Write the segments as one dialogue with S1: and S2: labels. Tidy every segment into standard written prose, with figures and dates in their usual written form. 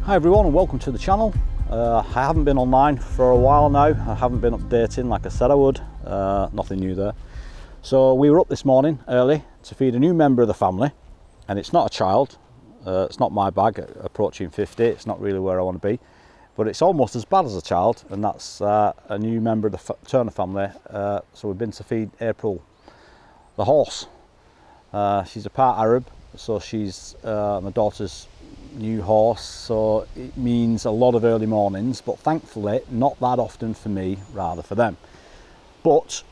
S1: Hi everyone and welcome to the channel. I haven't been online for a while now. I haven't been updating like I said I would. Nothing new there. So we were up this morning early to feed a new member of the family, and it's not a child. It's not my bag, approaching 50. It's not really where I want to be, but it's almost as bad as a child, and that's a new member of the Turner family. So we've been to feed April the horse. She's a part Arab, so she's my daughter's new horse, so it means a lot of early mornings, but thankfully not that often for me, rather for them. But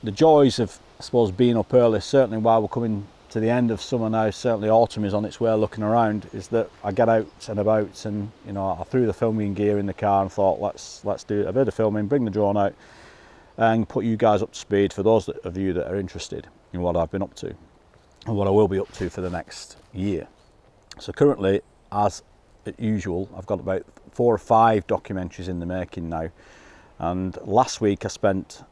S1: the joys of, I suppose, being up early, certainly while we're coming to the end of summer now, certainly autumn is on its way looking around, is that I get out and about, and you know, I threw the filming gear in the car and thought let's do a bit of filming, bring the drone out and put you guys up to speed for those of you that are interested in what I've been up to and what I will be up to for the next year. So currently, as usual, I've got about 4 or 5 documentaries in the making now, and last week I spent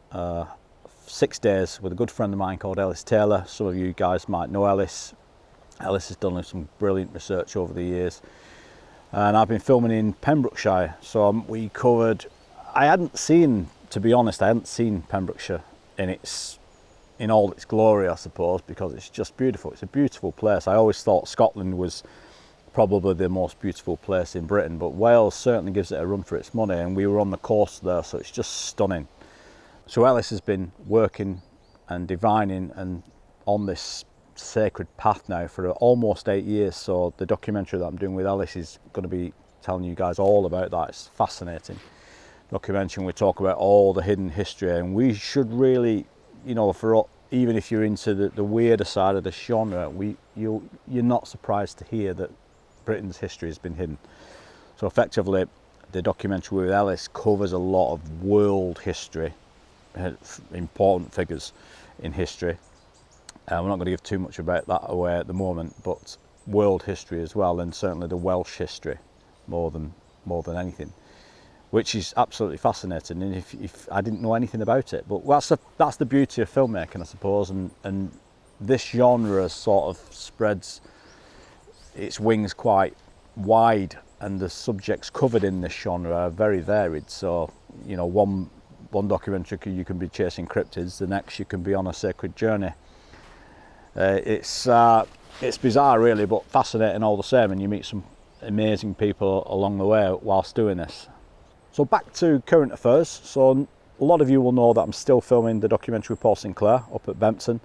S1: 6 days with a good friend of mine called Ellis Taylor. Some of you guys might know Ellis. Ellis has done some brilliant research over the years, and I've been filming in Pembrokeshire. So we covered, to be honest, I hadn't seen Pembrokeshire in all its glory, I suppose, because it's just beautiful. It's a beautiful place. I always thought Scotland was probably the most beautiful place in Britain, but Wales certainly gives it a run for its money, and we were on the coast there, so it's just stunning. So Ellis has been working and divining and on this sacred path now for almost 8 years, so the documentary that I'm doing with Ellis is going to be telling you guys all about that. It's fascinating documentary, and we talk about all the hidden history, and we should really, you know, even if you're into the weirder side of the genre, you're not surprised to hear that Britain's history has been hidden. So effectively, the documentary with Ellis covers a lot of world history, important figures in history. We're not going to give too much about that away at the moment, but world history as well, and certainly the Welsh history more than anything, which is absolutely fascinating. And if I didn't know anything about it, but that's the beauty of filmmaking, I suppose, and this genre sort of spreads its wings quite wide, and the subjects covered in this genre are very varied. So, you know, one documentary you can be chasing cryptids, the next you can be on a sacred journey. It's bizarre really, but fascinating all the same, and you meet some amazing people along the way whilst doing this. So back to current affairs. So a lot of you will know that I'm still filming the documentary with Paul Sinclair up at Bempton.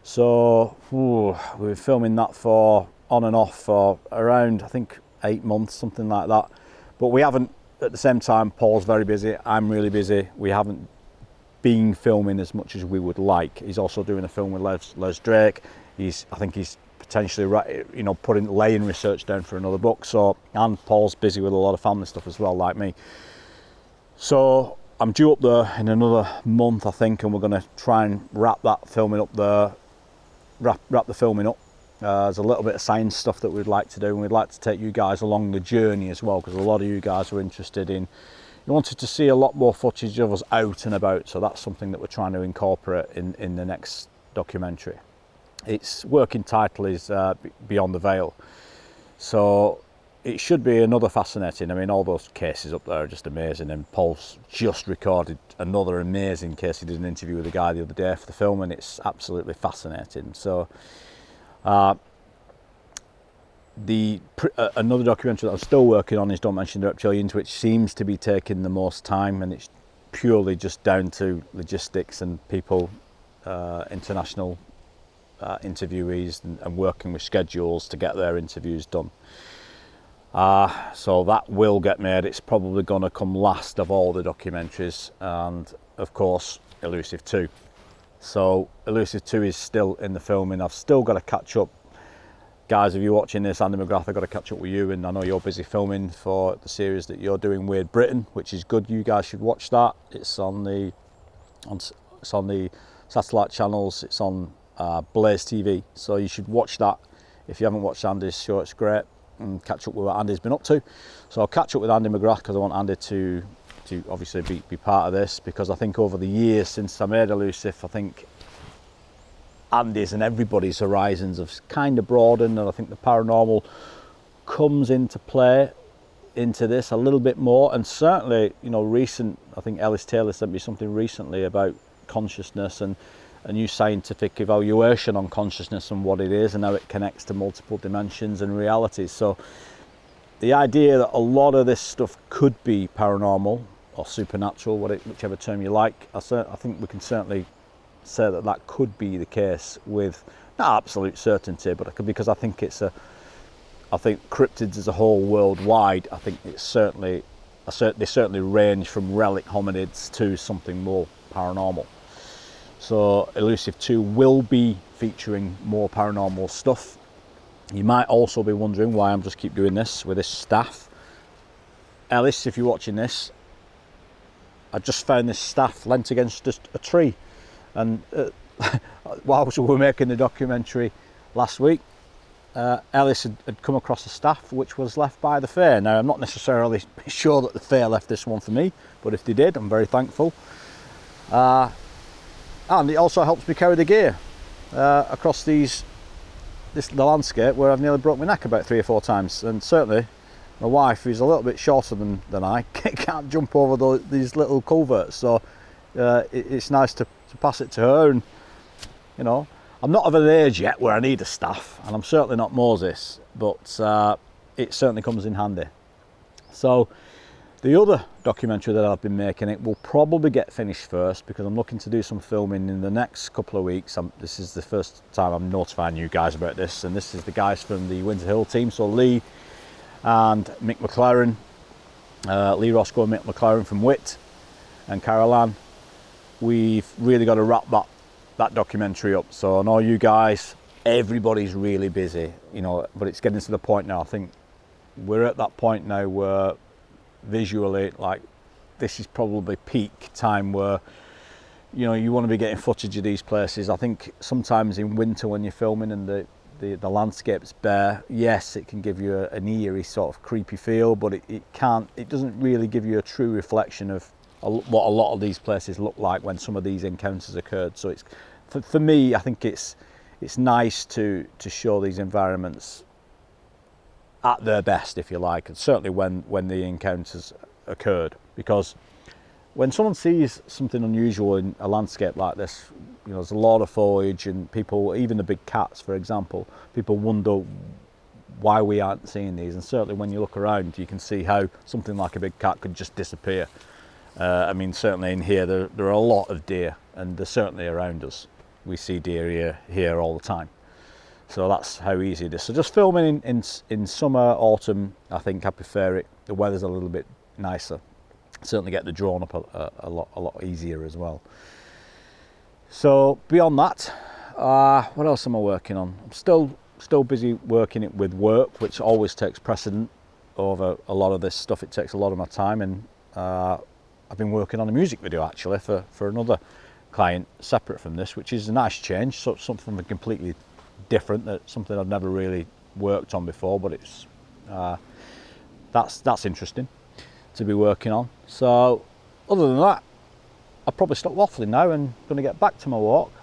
S1: So we've been filming that on and off for around, I think, 8 months, something like that. But we haven't, at the same time, Paul's very busy, I'm really busy. We haven't been filming as much as we would like. He's also doing a film with Les Drake. I think he's potentially, you know, laying research down for another book. So, and Paul's busy with a lot of family stuff as well, like me. So I'm due up there in another month, I think, and we're going to try and wrap the filming up. There's a little bit of science stuff that we'd like to do, and we'd like to take you guys along the journey as well, because a lot of you guys were interested in, you wanted to see a lot more footage of us out and about, so that's something that we're trying to incorporate in the next documentary. Its working title is Beyond the Veil, so it should be another fascinating. I mean, all those cases up there are just amazing, and Paul's just recorded another amazing case. He did an interview with a guy the other day for the film, and it's absolutely fascinating. So another documentary that I'm still working on is Don't Mention the Reptilians, which seems to be taking the most time, and it's purely just down to logistics and people, international interviewees, and working with schedules to get their interviews done. So that will get made. It's probably going to come last of all the documentaries, and of course Elusive 2. So Elusive 2 is still in the filming. I've still got to catch up. Guys, if you're watching this, Andy McGrath, I've got to catch up with you, and I know you're busy filming for the series that you're doing, Weird Britain, which is good. You guys should watch that. It's on the satellite channels. It's on Blaze TV, so you should watch that. If you haven't watched Andy's show, it's great, and catch up with what Andy's been up to. So I'll catch up with Andy McGrath, because I want Andy to obviously be part of this, because I think over the years since I made Elusive, I think Andy's and everybody's horizons have kind of broadened, and I think the paranormal comes into play into this a little bit more, and certainly, you know, I think Ellis Taylor sent me something recently about consciousness and a new scientific evaluation on consciousness and what it is and how it connects to multiple dimensions and realities. So the idea that a lot of this stuff could be paranormal or supernatural, whichever term you like, I think we can certainly say that that could be the case with not absolute certainty, but because I think I think cryptids as a whole worldwide, I think they certainly range from relic hominids to something more paranormal. So Elusive 2 will be featuring more paranormal stuff. You might also be wondering why I'm just keep doing this with this staff. Ellis, if you're watching this, I just found this staff leant against a tree, and whilst we were making the documentary last week, Ellis had come across a staff which was left by the fair. Now, I'm not necessarily sure that the fair left this one for me, but if they did, I'm very thankful. And it also helps me carry the gear across the landscape where I've nearly broke my neck about 3 or 4 times. And certainly my wife, who's a little bit shorter than I, can't jump over these little culverts. So it's nice to pass it to her. And, you know, I'm not of an age yet where I need a staff, and I'm certainly not Moses, but it certainly comes in handy. So the other documentary that I've been making, it will probably get finished first because I'm looking to do some filming in the next couple of weeks. This is the first time I'm notifying you guys about this, and this is the guys from the WHIT Team, so Lee and Mick McLaren, Lee Roscoe and Mick McLaren from WHIT, and Caroline. We've really got to wrap that documentary up. So I know you guys, everybody's really busy, you know, but it's getting to the point now. I think we're at that point now where visually, like, this is probably peak time where, you know, you want to be getting footage of these places. I think sometimes in winter when you're filming and the landscape's bare, yes, it can give you an eerie sort of creepy feel, but it doesn't really give you a true reflection of what a lot of these places look like when some of these encounters occurred. So it's, for me, I think it's nice to show these environments at their best, if you like, and certainly when the encounters occurred, because when someone sees something unusual in a landscape like this, you know, there's a lot of foliage, and people, even the big cats, for example, people wonder why we aren't seeing these. And certainly when you look around, you can see how something like a big cat could just disappear. I mean, certainly in here there are a lot of deer, and they're certainly around us. We see deer here all the time. So that's how easy it is. So just filming in summer, autumn, I think I prefer it. The weather's a little bit nicer. Certainly get the drone up a lot easier as well. So beyond that, what else am I working on? I'm still busy working it with work, which always takes precedent over a lot of this stuff. It takes a lot of my time, and I've been working on a music video actually for another client separate from this, which is a nice change. So something completely different, something I've never really worked on before, but it's that's interesting to be working on. So other than that, I'll probably stop waffling now and going to get back to my walk,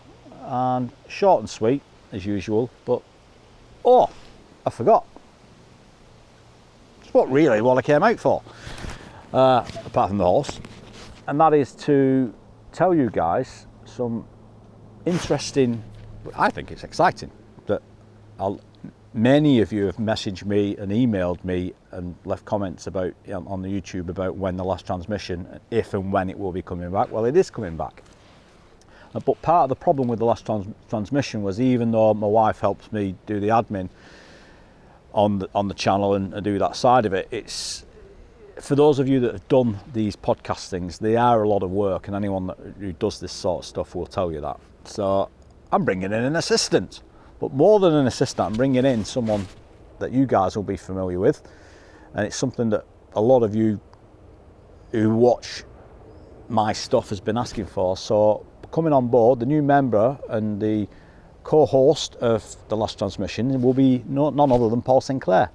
S1: and short and sweet as usual. But I forgot. It's what I came out for, apart from the horse, and that is to tell you guys some interesting, I think it's exciting, that many of you have messaged me and emailed me and left comments about on the YouTube about when the last transmission, if and when it will be coming back. Well, it is coming back. But part of the problem with the last transmission was, even though my wife helps me do the admin on the channel and do that side of it, it's, for those of you that have done these podcast things, they are a lot of work, and anyone who does this sort of stuff will tell you that. So I'm bringing in an assistant, but more than an assistant, I'm bringing in someone that you guys will be familiar with, and it's something that a lot of you who watch my stuff has been asking for. So coming on board, the new member and the co-host of the last transmission will be none other than Paul Sinclair.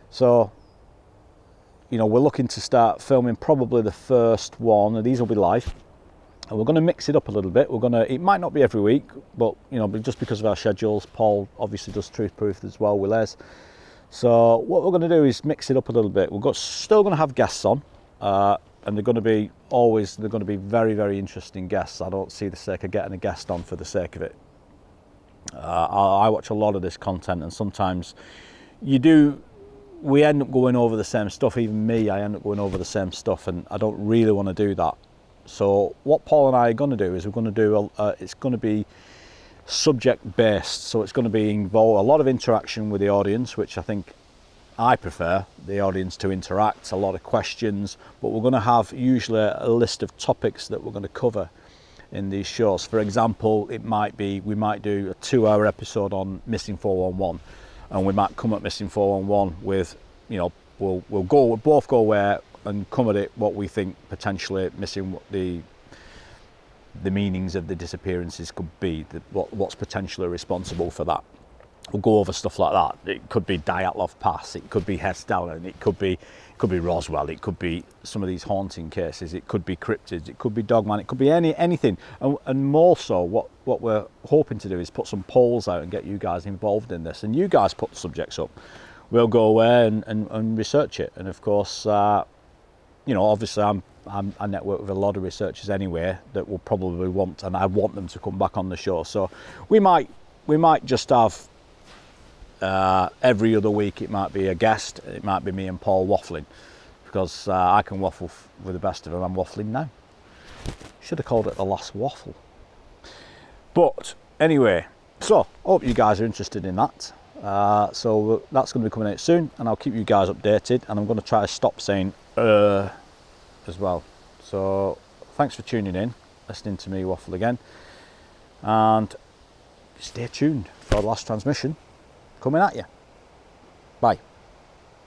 S1: So, you know, we're looking to start filming probably the first one, and these will be live, and we're going to mix it up a little bit. It might not be every week, but, you know, just because of our schedules. Paul obviously does Truth Proof as well with Les, So what we're going to do is mix it up a little bit. Still going to have guests on, and they're going to be very, very interesting guests. I don't see the sake of getting a guest on for the sake of it. I watch a lot of this content, and sometimes we end up going over the same stuff. Even me, I end up going over the same stuff, and I don't really want to do that. So what Paul and I are going to do is it's going to be subject based. So it's going to be involve a lot of interaction with the audience, which I prefer the audience to interact, a lot of questions, but we're going to have usually a list of topics that we're going to cover in these shows. For example, we might do a 2-hour episode on missing 411, and we might come at missing 411 with, we'll both go where and come at it what we think potentially missing, what the meanings of the disappearances could be, what's potentially responsible for that. We'll go over stuff like that. It could be Dyatlov Pass, it could be Hesdalen, it could be Roswell, it could be some of these haunting cases, it could be cryptids, it could be Dogman, it could be anything. And more so, what we're hoping to do is put some polls out and get you guys involved in this. And you guys put the subjects up. We'll go away and research it. And of course, obviously I network with a lot of researchers anyway that will probably want, and I want them to come back on the show. So we might just have every other week. It might be a guest. It might be me and Paul waffling, because I can waffle with the best of them. I'm waffling now. Should have called it the last waffle. But anyway, so I hope you guys are interested in that. So that's going to be coming out soon, and I'll keep you guys updated. And I'm going to try to stop saying as well. So thanks for tuning in, listening to me waffle again, and stay tuned for the last transmission coming at you. Bye.